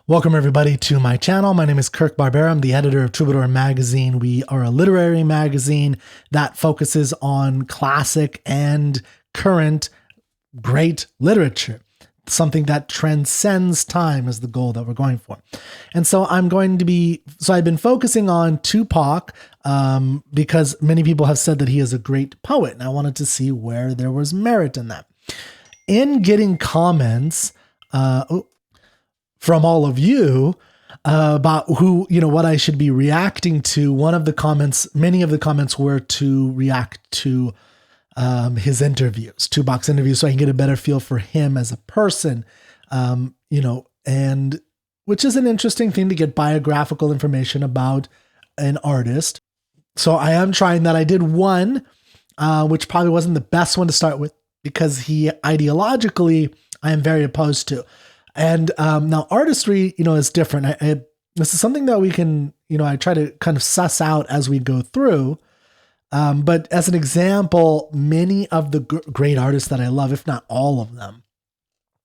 Welcome everybody to my channel. My name is Kirk Barbera. I'm the editor of Troubadour Magazine. We are a literary magazine that focuses on classic and current great literature. Something that transcends time is the goal that we're going for. And so I've been focusing on Tupac because many people have said that he is a great poet. And I wanted to see where there was merit in that. In getting comments, from all of you about what I should be reacting to. Many of the comments were to react to his interviews, Tupac's interviews, so I can get a better feel for him as a person, and which is an interesting thing to get biographical information about an artist. So I am trying that. I did one, which probably wasn't the best one to start with because he ideologically I am very opposed to. And now artistry, is different. This is something that we can, I try to kind of suss out as we go through. But as an example, many of the great artists that I love, if not all of them,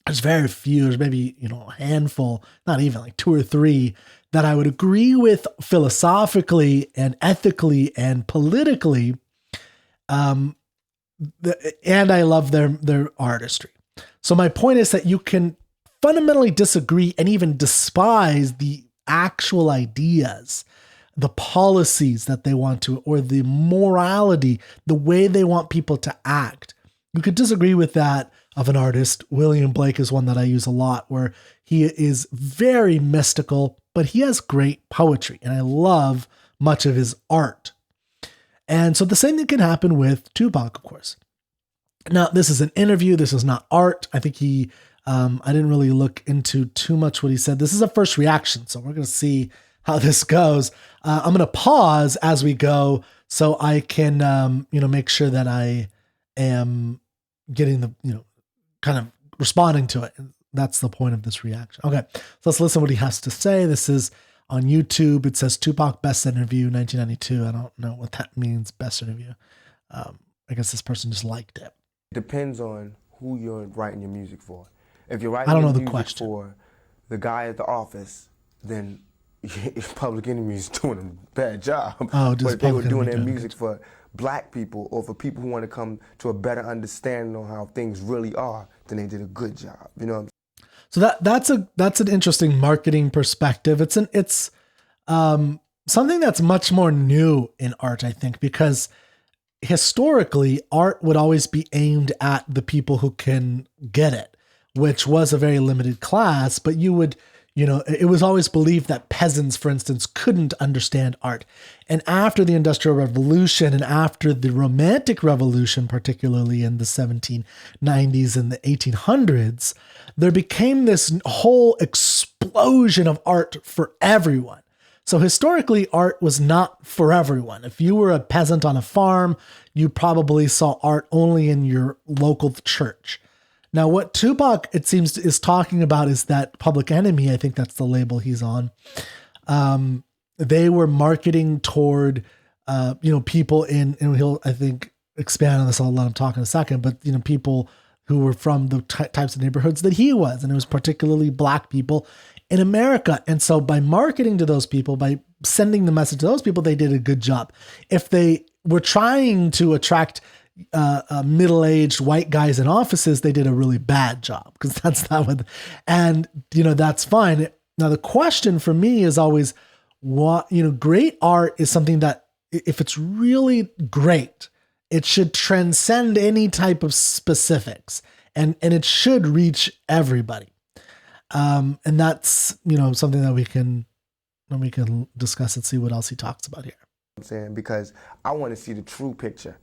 there's very few, there's maybe, a handful, not even like two or three that I would agree with philosophically and ethically and politically. And I love their artistry. So my point is that you can fundamentally disagree and even despise the actual ideas, the policies that they want to, or the morality, the way they want people to act. You could disagree with that of an artist. William Blake is one that I use a lot, where he is very mystical, but he has great poetry, and I love much of his art. And so the same thing can happen with Tupac, of course. Now, this is an interview. This is not art. I think I didn't really look into too much what he said. This is a first reaction, so we're going to see how this goes. I'm going to pause as we go so I can, make sure that I am getting the, kind of responding to it. And that's the point of this reaction. Okay, so let's listen to what he has to say. This is on YouTube. It says Tupac Best Interview 1992. I don't know what that means, Best Interview. I guess this person just liked it. Depends on who you're writing your music for. If you're writing I don't know your the music question. for the guy at the office, then Public Enemy is doing a bad job. Oh, but if they were doing their good. music for black people or for people who want to come to a better understanding on how things really are, then they did a good job. You know what I'm saying? So that's an interesting marketing perspective. It's something that's much more new in art, I think, because historically art would always be aimed at the people who can get it, which was a very limited class, but you would, it was always believed that peasants, for instance, couldn't understand art. And after the Industrial Revolution and after the Romantic Revolution, particularly in the 1790s and the 1800s, there became this whole explosion of art for everyone. So historically, art was not for everyone. If you were a peasant on a farm, you probably saw art only in your local church. Now, what Tupac, it seems, is talking about is that Public Enemy, I think that's the label he's on. They were marketing toward, people and he'll, I think, expand on this. I'll let him talk in a second, but, people who were from the types of neighborhoods that he was, and it was particularly black people in America. And so by marketing to those people, by sending the message to those people, they did a good job. If they were trying to attract middle-aged white guys in offices, they did a really bad job, because that's not what, and that's fine. Now, the question for me is always what, great art is something that if it's really great, it should transcend any type of specifics, and it should reach everybody. And that's, something that we can discuss and see what else he talks about here. saying? I'm saying, because I want to see the true picture.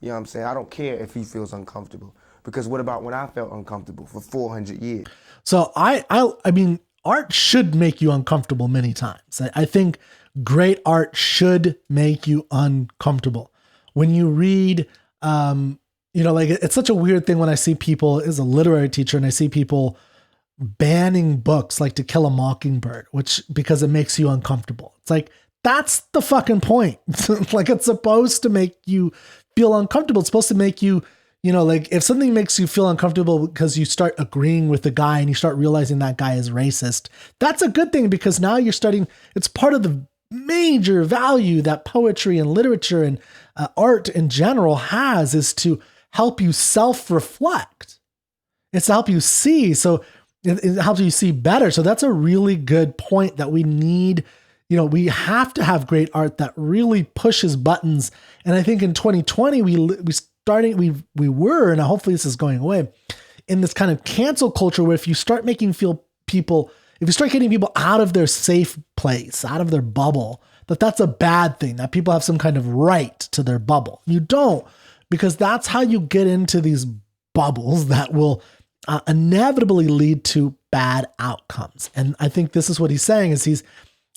You know what I'm saying? I don't care if he feels uncomfortable, because what about when I felt uncomfortable for 400 years? So I mean, art should make you uncomfortable many times. I think great art should make you uncomfortable. When you read, it's such a weird thing when I see people, as a literary teacher, and I see people banning books like To Kill a Mockingbird, because it makes you uncomfortable. It's like, that's the fucking point. Like, it's supposed to make you feel uncomfortable. It's supposed to make you, Like if something makes you feel uncomfortable because you start agreeing with the guy and you start realizing that guy is racist, that's a good thing, because now you're starting, it's part of the major value that poetry and literature and art in general has, is to help you self-reflect. It's to help you see. So it helps you see better. So that's a really good point, that we need, we have to have great art that really pushes buttons. And I think in 2020, we were, and hopefully this is going away, in this kind of cancel culture where if you start getting people out of their safe place, out of their bubble, that's a bad thing, that people have some kind of right to their bubble. You don't, because that's how you get into these bubbles that will inevitably lead to bad outcomes. And I think this is what he's saying, is he's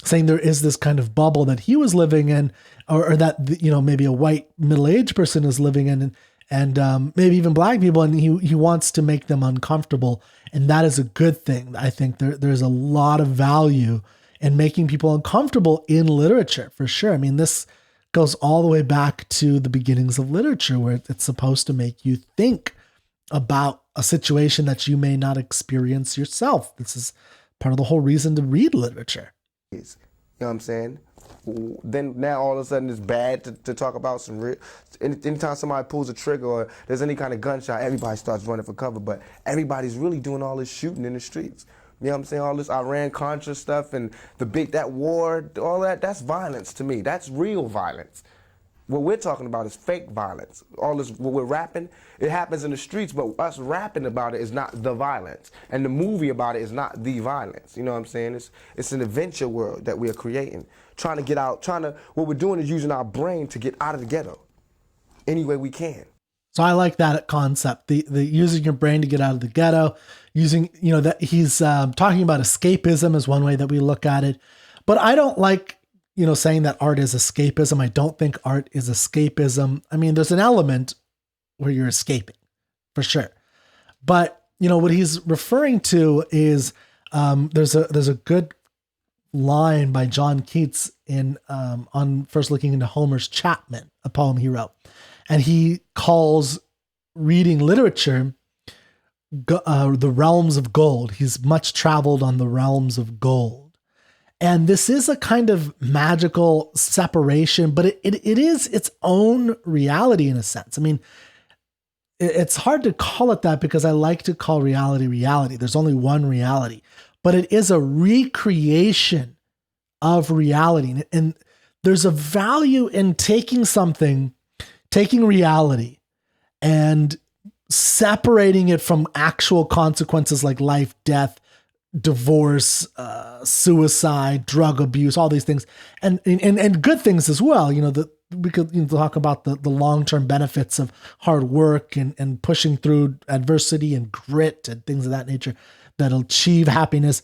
saying there is this kind of bubble that he was living in, or that, maybe a white middle-aged person is living in, and maybe even black people, and he wants to make them uncomfortable. And that is a good thing. I think there's a lot of value in making people uncomfortable in literature, for sure. I mean, this goes all the way back to the beginnings of literature, where it's supposed to make you think about a situation that you may not experience yourself. This is part of the whole reason to read literature. You know what I'm saying? Then now all of a sudden it's bad to talk about some real. Anytime somebody pulls a trigger or there's any kind of gunshot, everybody starts running for cover. But everybody's really doing all this shooting in the streets. You know what I'm saying? All this Iran-Contra stuff and that war, all that's violence to me. That's real violence. What we're talking about is fake violence. All this, what we're rapping, it happens in the streets, but us rapping about it is not the violence. And the movie about it is not the violence. You know what I'm saying? It's an adventure world that we are creating. What we're doing is using our brain to get out of the ghetto any way we can. So I like that concept, the using your brain to get out of the ghetto, using, that he's talking about escapism is one way that we look at it. But I don't like, saying that art is escapism. I don't think art is escapism. I mean, there's an element where you're escaping, for sure. But, what he's referring to is there's a good line by John Keats on first looking into Homer's Chapman, a poem he wrote. And he calls reading literature the realms of gold. He's much traveled on the realms of gold. And this is a kind of magical separation, but it is its own reality in a sense. I mean, it's hard to call it that, because I like to call reality reality. There's only one reality, but it is a recreation of reality. And there's a value in taking reality and separating it from actual consequences like life, death, divorce, suicide, drug abuse, all these things, and good things as well. We could talk about the long-term benefits of hard work and pushing through adversity and grit and things of that nature that'll achieve happiness.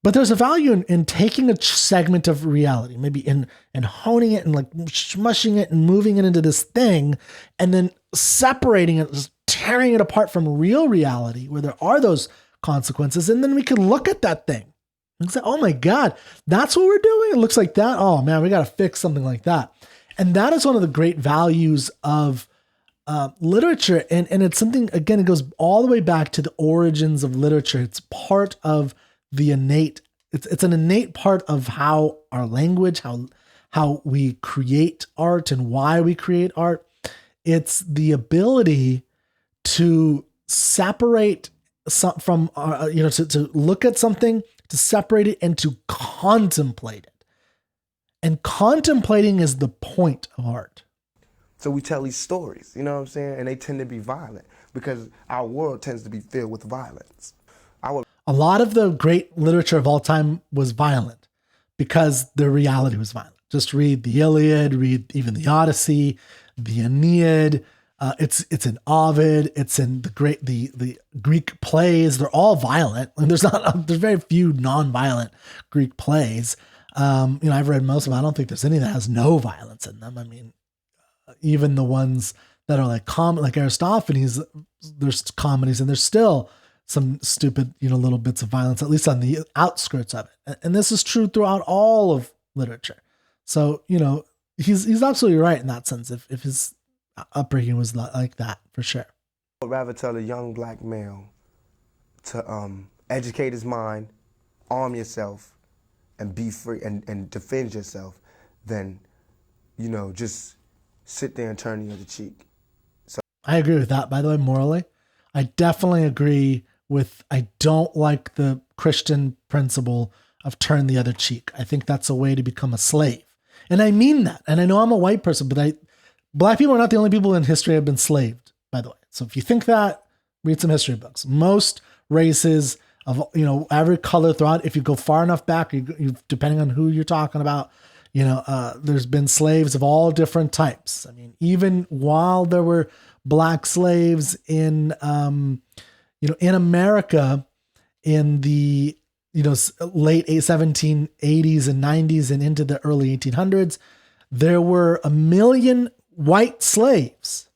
But there's a value in taking a segment of reality, maybe in honing it and like smushing it and moving it into this thing, and then separating it, just tearing it apart from real reality where there are those consequences. And then we can look at that thing and say, oh my God, that's what we're doing. It looks like that. Oh man, we got to fix something like that. And that is one of the great values of literature. And it's something, again, it goes all the way back to the origins of literature. It's part of the innate, it's an innate part of how our language, how we create art and why we create art. It's the ability to separate from, to look at something, to separate it, and to contemplate it. And contemplating is the point of art. So we tell these stories, you know what I'm saying? And they tend to be violent because our world tends to be filled with violence. A lot of the great literature of all time was violent because the reality was violent. Just read the Iliad, read even the Odyssey, the Aeneid. It's in Ovid. It's in the Greek plays. They're all violent. And there's very few non-violent Greek plays. I've read most of them. I don't think there's any that has no violence in them. I mean, even the ones that are like Aristophanes, there's comedies and there's still some stupid, little bits of violence, at least on the outskirts of it. And this is true throughout all of literature. So, he's absolutely right in that sense. If his upbringing was like that. for sure. I would rather tell a young black male to educate his mind, arm yourself, and be free and defend yourself than, just sit there and turn the other cheek. I agree with that, by the way, morally. I definitely agree with, I don't like the Christian principle of turn the other cheek. I think that's a way to become a slave. And I mean that. And I know I'm a white person, but black people are not the only people in history who have been slaved, by the way. So if you think that, read some history books. Most races of, every color throughout, if you go far enough back, depending on who you're talking about, there's been slaves of all different types. I mean, even while there were black slaves in America in the, late 1780s and 90s and into the early 1800s, there were 1 million white slaves.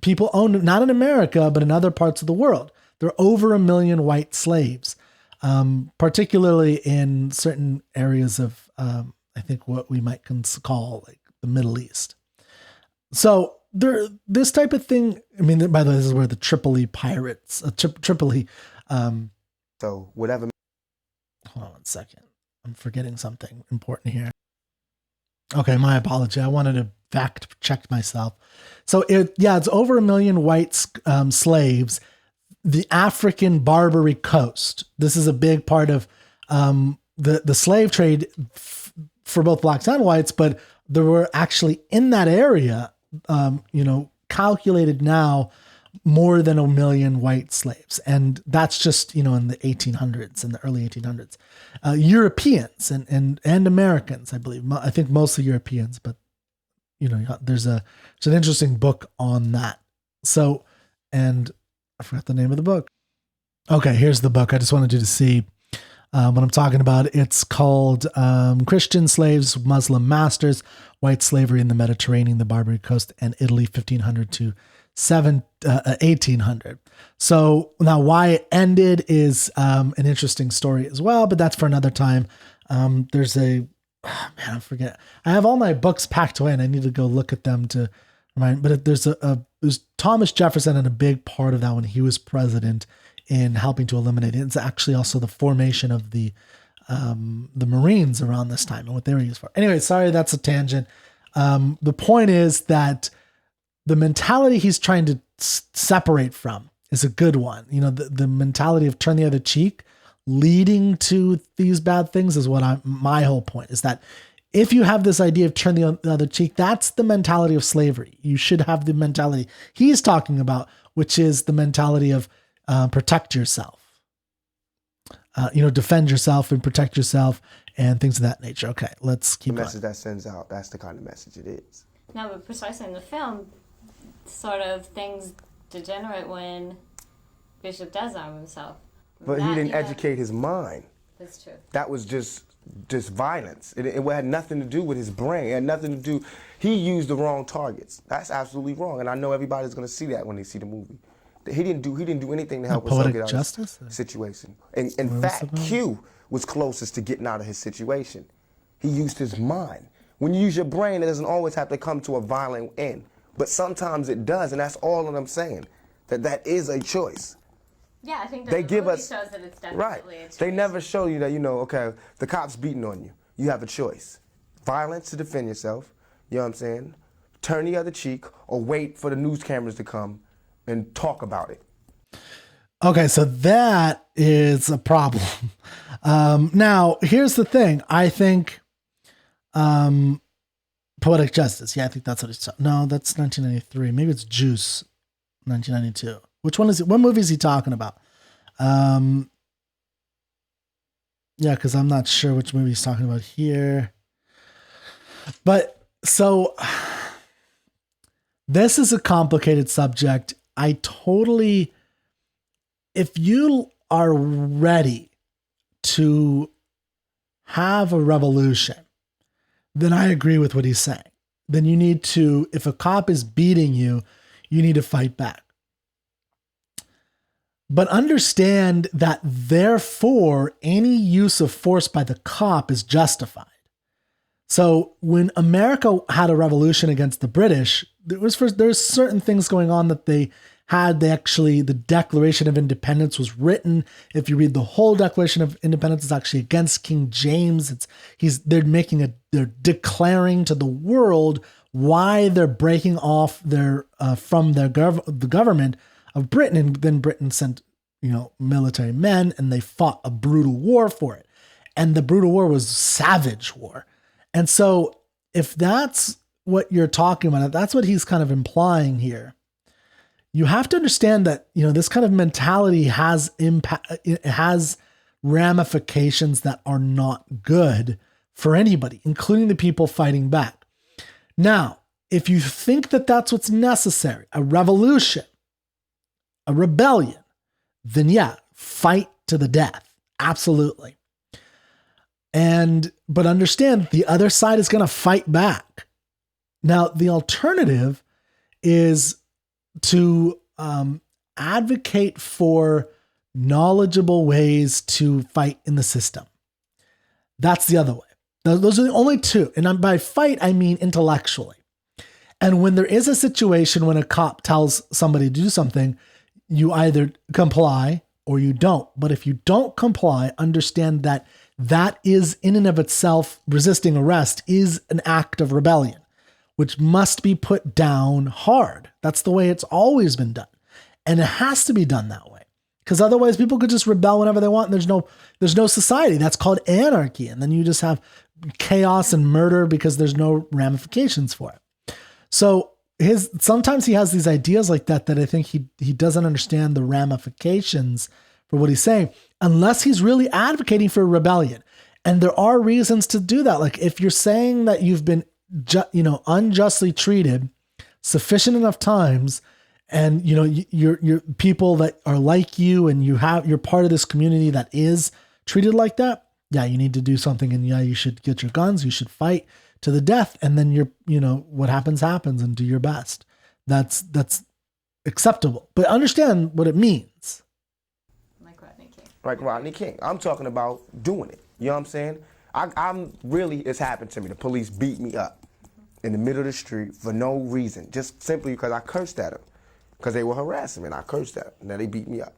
People owned, not in America, but in other parts of the world. There are over 1 million white slaves, particularly in certain areas of, I think what we might call like the Middle East. So this type of thing, I mean, by the way, this is where the Tripoli pirates, so whatever. Hold on one second. I'm forgetting something important here. Okay, my apology. I wanted to fact check myself. So it's over 1 million white slaves. The African Barbary Coast. This is a big part of the slave trade for both blacks and whites, but there were actually in that area, calculated now more than 1 million white slaves. And that's just, in the 1800s, in the early 1800s. Europeans and Americans, I believe. I think mostly Europeans, but, there's an interesting book on that. So, and I forgot the name of the book. Okay, here's the book. I just wanted you to see what I'm talking about. It's called Christian Slaves, Muslim Masters, White Slavery in the Mediterranean, the Barbary Coast, and Italy, 1500 to 1800. So now why it ended is an interesting story as well, but that's for another time. There's I forget. I have all my books packed away and I need to go look at them to remind, but there's Thomas Jefferson and a big part of that when he was president in helping to eliminate it. It's actually also the formation of the Marines around this time and what they were used for. Anyway, sorry, that's a tangent. The point is that the mentality he's trying to separate from is a good one. The mentality of turn the other cheek leading to these bad things is what my whole point is, that if you have this idea of turn the other cheek, that's the mentality of slavery. You should have the mentality he's talking about, which is the mentality of protect yourself, defend yourself and protect yourself and things of that nature. Okay, let's keep the message going. that sends out. That's the kind of message it is. No, but precisely in the film, sort of things degenerate when Bishop does arm himself. But he didn't educate his mind. That's true. That was just violence. It had nothing to do with his brain. It had nothing to do. He used the wrong targets. That's absolutely wrong, and I know everybody's going to see that when they see the movie. He didn't do anything to help us get out of the situation. And in fact, Q was closest to getting out of his situation. He used his mind. When you use your brain, it doesn't always have to come to a violent end, but sometimes it does, and that's all that I'm saying. That is a choice. Yeah, I think that they the give movie us shows that it's definitely right. a choice. They never show you that, okay, the cop's beating on you. You have a choice. Violence to defend yourself, you know what I'm saying? Turn the other cheek or wait for the news cameras to come and talk about it. Okay, so that is a problem. Now, here's the thing. I think Poetic Justice. Yeah, I think that's what it's. No, that's 1993. Maybe it's Juice, 1992. Which one is it? What movie is he talking about? Yeah, because I'm not sure which movie he's talking about here. But so this is a complicated subject. If you are ready to have a revolution, then I agree with what he's saying. Then you need to, if a cop is beating you, you need to fight back. But understand that therefore any use of force by the cop is justified. So when America had a revolution against the British, there's certain things going on that they had. The Declaration of Independence was written. If you read the whole Declaration of Independence, it's actually against King James. They're declaring to the world why they're breaking off from the government of Britain, and then Britain sent military men, and they fought a brutal war for it. And the brutal war was savage war. And so if that's what you're talking about, if that's what he's kind of implying here, you have to understand that, this kind of mentality has impact. It has ramifications that are not good for anybody, including the people fighting back. Now, if you think that that's what's necessary, a revolution, a rebellion, then yeah, fight to the death. Absolutely. But understand the other side is going to fight back. Now, the alternative is to advocate for knowledgeable ways to fight in the system. That's the other way. Those are the only two. And by fight, I mean intellectually. And when there is a situation when a cop tells somebody to do something, you either comply or you don't. But if you don't comply, understand that that is in and of itself, resisting arrest is an act of rebellion, which must be put down hard. That's the way it's always been done. And it has to be done that way, because otherwise people could just rebel whenever they want. And there's no society. That's called anarchy. And then you just have chaos and murder because there's no ramifications for it. So sometimes he has these ideas like that I think he doesn't understand the ramifications for what he's saying, unless he's really advocating for a rebellion. And there are reasons to do that. Like if you're saying that you've been unjustly treated sufficient enough times, and you're people that are like you, and you're part of this community that is treated like that, yeah, you need to do something. And yeah, you should get your guns, you should fight to the death, and then what happens, and do your best. That's acceptable. But understand what it means. Like Rodney King. I'm talking about doing it. You know what I'm saying? I'm really, it's happened to me. The police beat me up in the middle of the street for no reason, just simply because I cursed at them, because they were harassing me, and I cursed at them. Now they beat me up.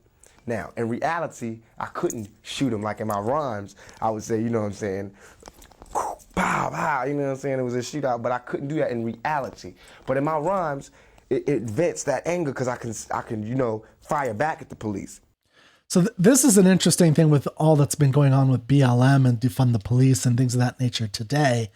Now, in reality, I couldn't shoot them. Like in my rhymes, I would say, you know what I'm saying, pow, pow, you know what I'm saying? It was a shootout, but I couldn't do that in reality. But in my rhymes, it vents that anger, because I can fire back at the police. So this is an interesting thing with all that's been going on with BLM and defund the police and things of that nature today,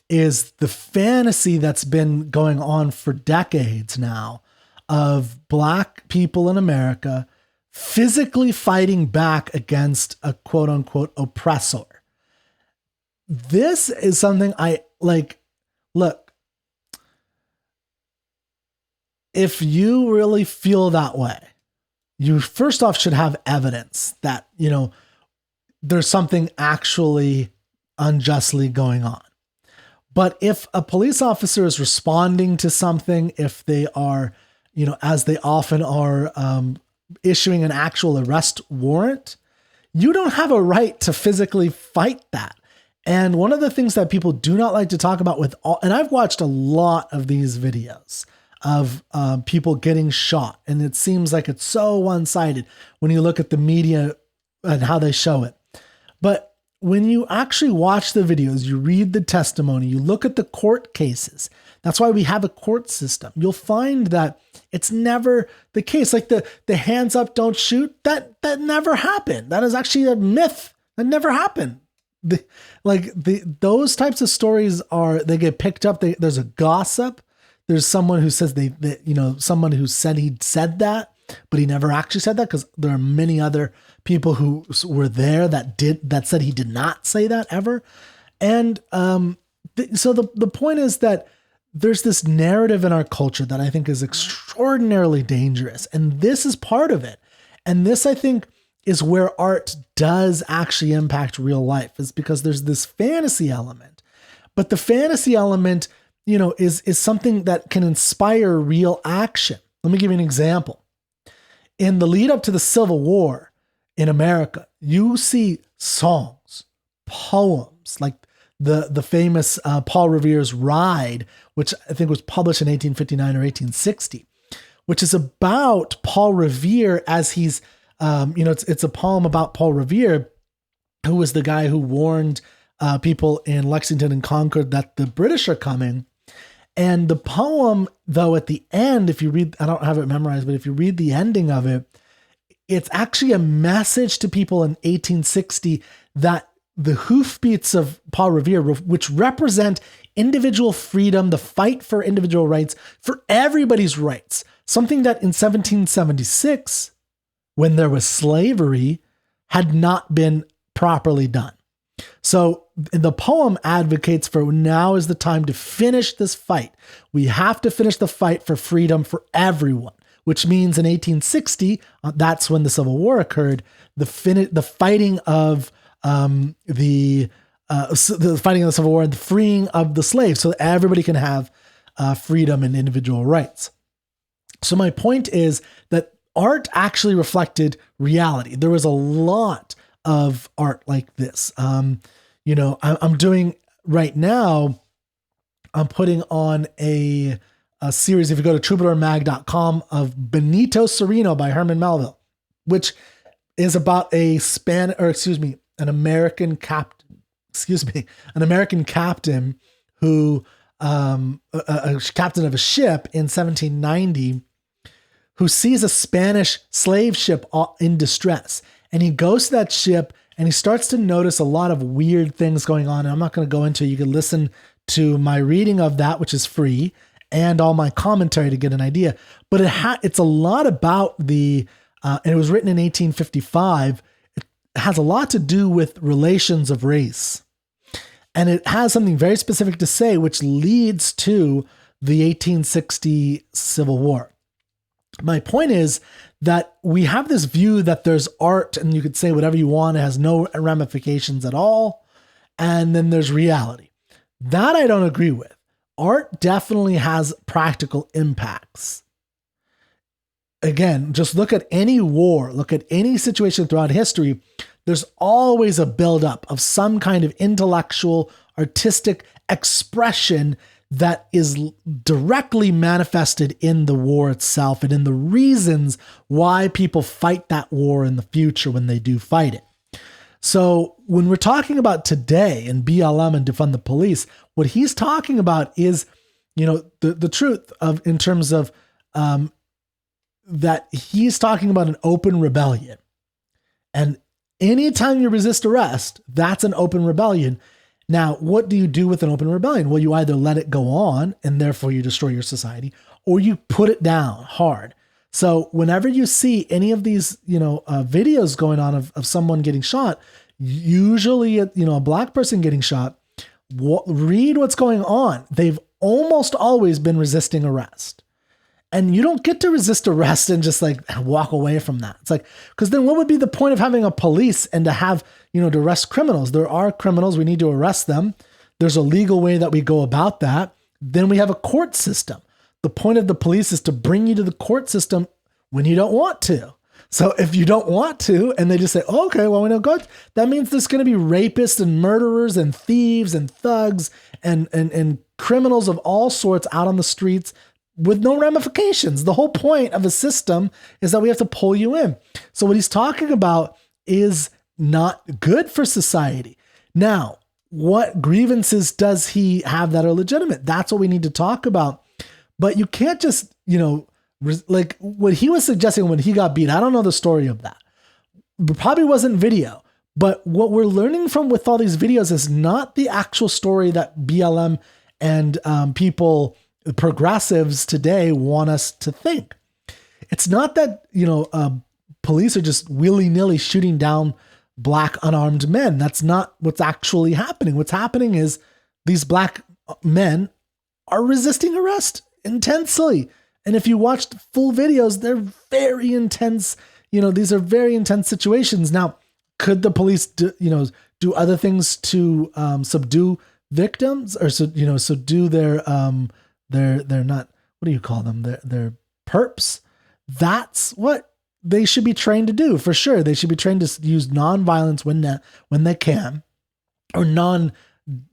is the fantasy that's been going on for decades now of Black people in America physically fighting back against a quote unquote oppressor. This is something I like. Look, if you really feel that way, you first off should have evidence that, there's something actually unjustly going on. But if a police officer is responding to something, if they are, as they often are, issuing an actual arrest warrant, you don't have a right to physically fight that. And one of the things that people do not like to talk about and I've watched a lot of these videos of people getting shot, and it seems like it's so one-sided when you look at the media and how they show it. But when you actually watch the videos, you read the testimony, you look at the court cases, that's why we have a court system. You'll find that it's never the case. Like the hands up, don't shoot, that never happened. That is actually a myth. That never happened. Those types of stories they get picked up. There's a gossip. There's someone who says someone who said he said that, but he never actually said that, because there are many other people who were there that said he did not say that ever. And so the point is that there's this narrative in our culture that I think is extraordinarily dangerous, and this is part of it. And this, I think, is where art does actually impact real life, is because there's this fantasy element, but the fantasy element, is something that can inspire real action. Let me give you an example. In the lead up to the Civil War in America, you see songs, poems, like the famous Paul Revere's Ride, which I think was published in 1859 or 1860, which is about Paul Revere as he's, it's a poem about Paul Revere, who was the guy who warned people in Lexington and Concord that the British are coming. And the poem, though, at the end, if you read, I don't have it memorized, but if you read the ending of it, it's actually a message to people in 1860 that the hoofbeats of Paul Revere, which represent individual freedom, the fight for individual rights, for everybody's rights, something that in 1776, when there was slavery, had not been properly done. So the poem advocates for now is the time to finish this fight. We have to finish the fight for freedom for everyone, which means in 1860, that's when the Civil War occurred, the fighting of the fighting of the Civil War and the freeing of the slaves so that everybody can have freedom and individual rights. So my point is that art actually reflected reality. There was a lot of art like this. I'm doing right now, I'm putting on a series, if you go to troubadourmag.com, of Benito Cereno by Herman Melville, which is about an American captain who, a captain of a ship in 1790, who sees a Spanish slave ship in distress. And he goes to that ship and he starts to notice a lot of weird things going on. And I'm not going to go into it. You can listen to my reading of that, which is free, and all my commentary to get an idea. But it's a lot about and it was written in 1855. It has a lot to do with relations of race. And it has something very specific to say, which leads to the 1860 Civil War. My point is that we have this view that there's art and you could say whatever you want. It has no ramifications at all. And then there's reality. That I don't agree with. Art definitely has practical impacts. Again, just look at any war, look at any situation throughout history. There's always a buildup of some kind of intellectual, artistic expression that is directly manifested in the war itself and in the reasons why people fight that war in the future when they do fight it. So when we're talking about today and BLM and defund the police, what he's talking about is, the truth of, in terms of, that he's talking about an open rebellion. And anytime you resist arrest, that's an open rebellion. Now, what do you do with an open rebellion? Well, you either let it go on and therefore you destroy your society, or you put it down hard. So whenever you see any of these, videos going on of someone getting shot, usually, a black person getting shot, read what's going on. They've almost always been resisting arrest. And you don't get to resist arrest and just walk away from that. It's because then what would be the point of having a police and to have, to arrest criminals? There are criminals. We need to arrest them. There's a legal way that we go about that. Then we have a court system. The point of the police is to bring you to the court system when you don't want to. So if you don't want to, and they just say, okay, well, we don't go, that means there's going to be rapists and murderers and thieves and thugs and criminals of all sorts out on the streets with no ramifications. The whole point of a system is that we have to pull you in. So what he's talking about is not good for society. Now, what grievances does he have that are legitimate? That's what we need to talk about. But you can't just, like what he was suggesting when he got beat. I don't know the story of that. It probably wasn't video. But what we're learning from with all these videos is not the actual story that BLM and progressives today want us to think. It's not that, police are just willy-nilly shooting down black unarmed men. That's not what's actually happening. What's happening is these black men are resisting arrest intensely. And if you watched full videos, they're very intense. These are very intense situations. Now, could the police do other things to subdue victims or subdue their not, what do you call them? They're perps. That's what they should be trained to do, for sure. They should be trained to use nonviolence when they can, or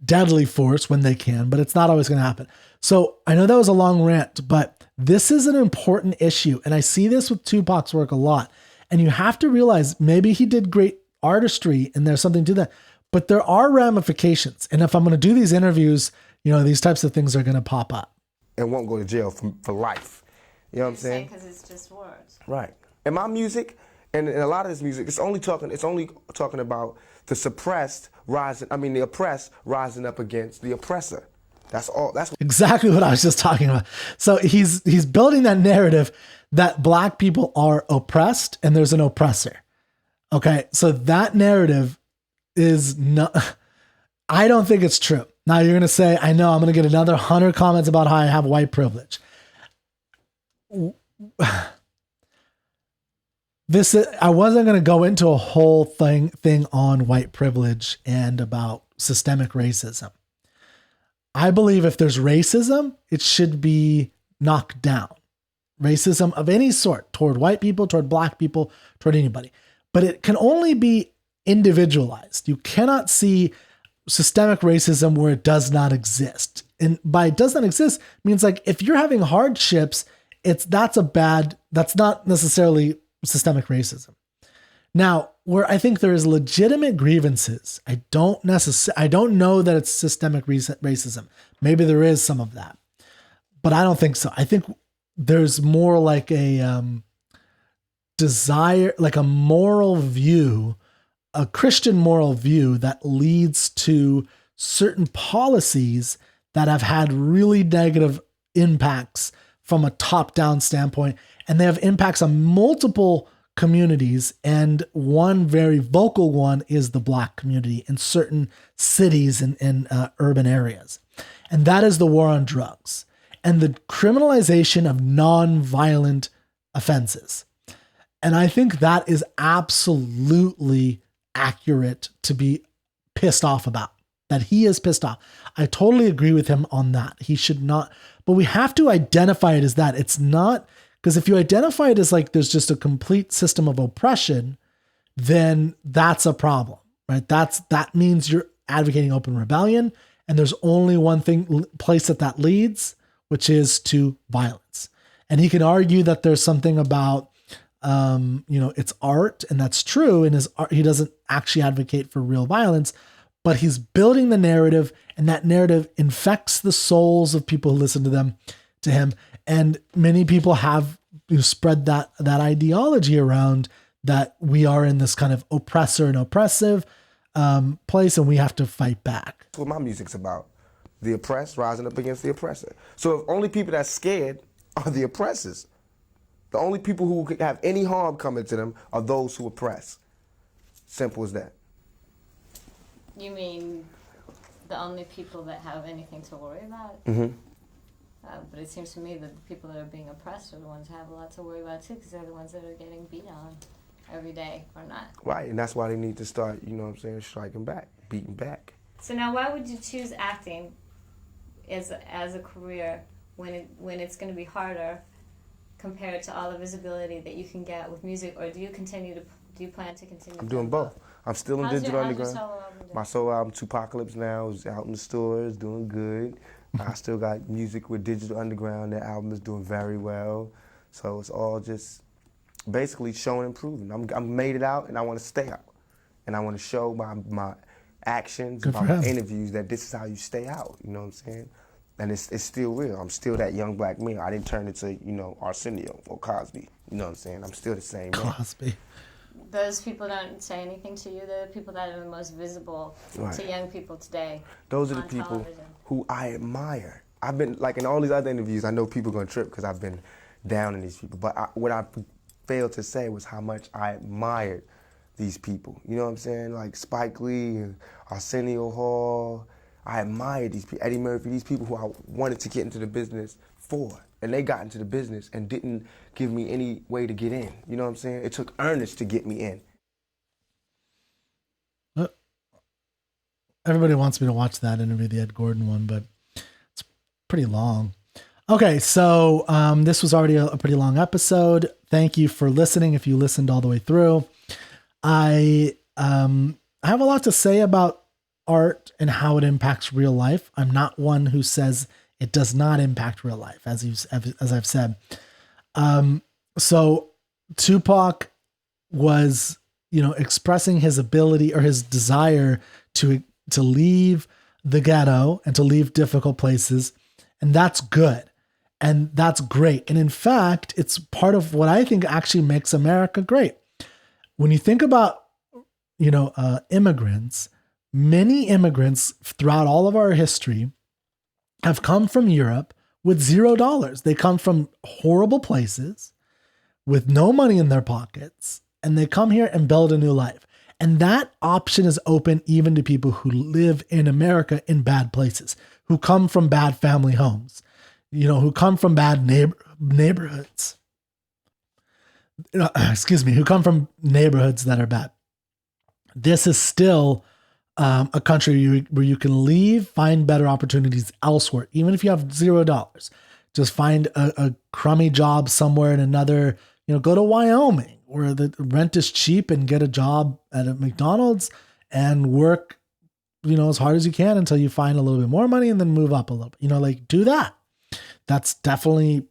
deadly force when they can, but it's not always going to happen. So I know that was a long rant, but this is an important issue. And I see this with Tupac's work a lot. And you have to realize maybe he did great artistry and there's something to that, but there are ramifications. And if I'm going to do these interviews, these types of things are going to pop up. And won't go to jail for life. You know what I'm saying? Because it's just words. Right. And my music, and a lot of this music, it's only talking about the oppressed rising up against the oppressor. That's all. That's exactly what I was just talking about. So he's building that narrative that black people are oppressed and there's an oppressor. Okay. So that narrative is not, I don't think it's true. Now you're going to say, I know I'm going to get another 100 comments about how I have white privilege. I wasn't going to go into a whole thing on white privilege and about systemic racism. I believe if there's racism, it should be knocked down. Racism of any sort toward white people, toward black people, toward anybody. But it can only be individualized. You cannot see systemic racism where it does not exist. And by it does not exist means like if you're having hardships, that's not necessarily systemic racism. Now, where I think there is legitimate grievances, I don't know that it's systemic racism. Maybe there is some of that, but I don't think so. I think there's more like a desire, like a moral view, a Christian moral view that leads to certain policies that have had really negative impacts from a top-down standpoint, and they have impacts on multiple communities, and one very vocal one is the black community in certain cities and urban areas. And that is the war on drugs and the criminalization of non-violent offenses. And I think that is absolutely accurate to be pissed off about, that he is pissed off. I totally agree with him on that. He should not, but we have to identify it as that. It's not, because if you identify it as like there's just a complete system of oppression, then that's a problem, right? That means you're advocating open rebellion, and there's only one place that leads, which is to violence. And he can argue that there's something about, it's art, and that's true. In his art, he doesn't actually advocate for real violence, but he's building the narrative, and that narrative infects the souls of people who listen to him. And many people have spread that ideology around that we are in this kind of oppressor and oppressive place, and we have to fight back. That's what my music's about. The oppressed rising up against the oppressor. So if only people that's scared are the oppressors. The only people who could have any harm coming to them are those who oppress. Simple as that. You mean the only people that have anything to worry about? Mm-hmm. But it seems to me that the people that are being oppressed are the ones that have a lot to worry about too, because they're the ones that are getting beat on every day or not. Right, and that's why they need to start, striking back, beating back. So now why would you choose acting as a career when it's going to be harder compared to all the visibility that you can get with music, or do you plan to continue? I'm doing both. I'm still in Digital Underground. Solo album doing? My solo album, Tupacalypse now, is out in the stores, doing good. I still got music with Digital Underground. That album is doing very well. So it's all just basically showing and proving. I'm made it out, and I want to stay out. And I want to show my actions, my interviews, that this is how you stay out. You know what I'm saying? And it's still real. I'm still that young black man. I didn't turn into, Arsenio or Cosby. You know what I'm saying? I'm still the same man. Cosby. Those people don't say anything to you. They're the people that are the most visible to young people today. Those are the people who I admire. I've been, like in all these other interviews, I know people are going to trip because I've been down in these people. But what I failed to say was how much I admired these people. You know what I'm saying? Like Spike Lee and Arsenio Hall. I admired these people. Eddie Murphy, these people who I wanted to get into the business for. And they got into the business and didn't give me any way to get in. You know what I'm saying? It took earnest to get me in. Everybody wants me to watch that interview, the Ed Gordon one, but it's pretty long. Okay, so this was already a pretty long episode. Thank you for listening if you listened all the way through. I have a lot to say about art and how it impacts real life. I'm not one who says it does not impact real life, as I've said. So Tupac was, expressing his ability or his desire to leave the ghetto and to leave difficult places. And that's good. And that's great. And in fact, it's part of what I think actually makes America great. When you think about, immigrants, many immigrants throughout all of our history have come from Europe with $0. They come from horrible places with no money in their pockets, and they come here and build a new life. And that option is open even to people who live in America in bad places, who come from bad family homes, who come from bad neighborhoods. Who come from neighborhoods that are bad. This is still a country where you can leave, find better opportunities elsewhere, even if you have $0. Just find a crummy job somewhere in another, go to Wyoming where the rent is cheap and get a job at a McDonald's and work, as hard as you can until you find a little bit more money and then move up a little bit, do that. That's definitely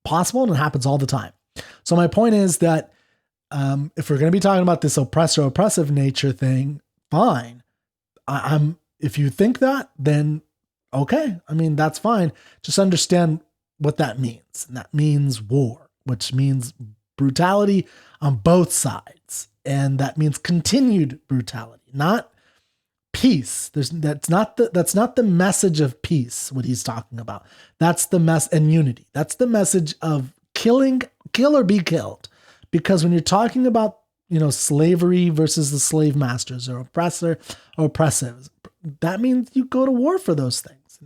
possible and it happens all the time. So my point is that if we're going to be talking about this oppressive nature thing, fine. If you think that, then okay. That's fine. Just understand what that means. And that means war, which means brutality on both sides. And that means continued brutality, not peace. That's not the message of peace, what he's talking about. That's the and unity. That's the message of kill or be killed. Because when you're talking about, slavery versus the slave masters or oppressives, that means you go to war for those things.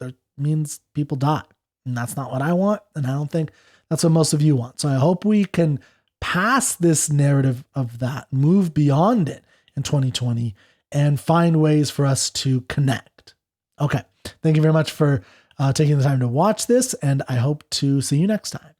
That means people die. And that's not what I want. And I don't think that's what most of you want. So I hope we can pass this narrative of that, move beyond it in 2020 and find ways for us to connect. Okay. Thank you very much for taking the time to watch this. And I hope to see you next time.